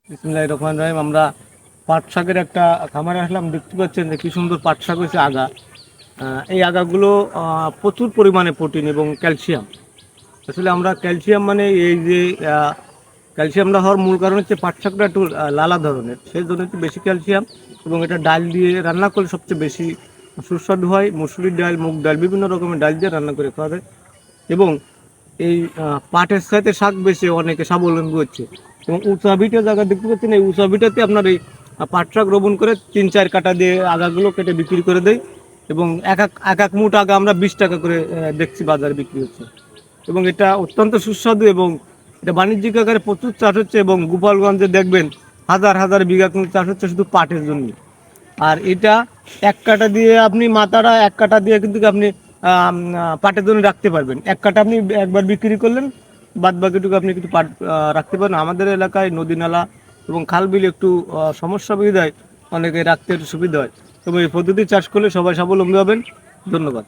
বিসমিল্লাহির রহমানির রহিম। আমরা পাট শাকের একটা খামারে আসলাম। দেখতে পাচ্ছেন যে কি সুন্দর পাট শাক হয়েছে আগা। এই আগাগুলো প্রচুর পরিমাণে প্রোটিন এবং ক্যালসিয়াম। আসলে আমরা ক্যালসিয়াম মানে এই যে ক্যালসিয়ামটা হওয়ার মূল কারণ হচ্ছে পাট শাকটা একটু লালা ধরনের, সেই জন্য একটু বেশি ক্যালসিয়াম। এবং এটা ডাল দিয়ে রান্না করলে সবচেয়ে বেশি সুস্বাদু হয়। মুসুরির ডাল, মুগ ডাল, বিভিন্ন রকমের ডাল দিয়ে রান্না করে খাওয়া যায়। এবং এই পাটের সাথে শাক বেছে অনেকে স্বাবলম্বী হচ্ছে। এবং উঁচা ভিটে জায়গা দেখতে পাচ্ছেন, এই উঁচা ভিটাতে আপনার এই পাট শাক রোপণ করে 3-4 কাটা দিয়ে আগাগুলো কেটে বিক্রি করে দেয়। এবং এক এক মুঠ আগা আমরা 20 টাকা করে দেখছি বাজারে বিক্রি হচ্ছে। এবং এটা অত্যন্ত সুস্বাদু এবং এটা বাণিজ্যিক আকারে প্রচুর চাষ হচ্ছে। এবং গোপালগঞ্জে দেখবেন হাজার হাজার বিঘা কিন্তু চাষ হচ্ছে শুধু পাটের জন্য। আর এটা এক কাটা দিয়ে আপনি মাথাটা এক কাটা দিয়ে কিন্তু আপনি পাটের জন্য রাখতে পারবেন। এক কাটা আপনি একবার বিক্রি করলেন, বাদ বাকিটুকু আপনি কিন্তু পাট রাখতে পারেন। আমাদের এলাকায় নদী নালা এবং খাল বিল একটু সমস্যা বিধায় অনেকে রাখতে একটু সুবিধা হয়। তবে এই পদ্ধতি চাষ করলে সবাই স্বাবলম্বী হবেন। ধন্যবাদ।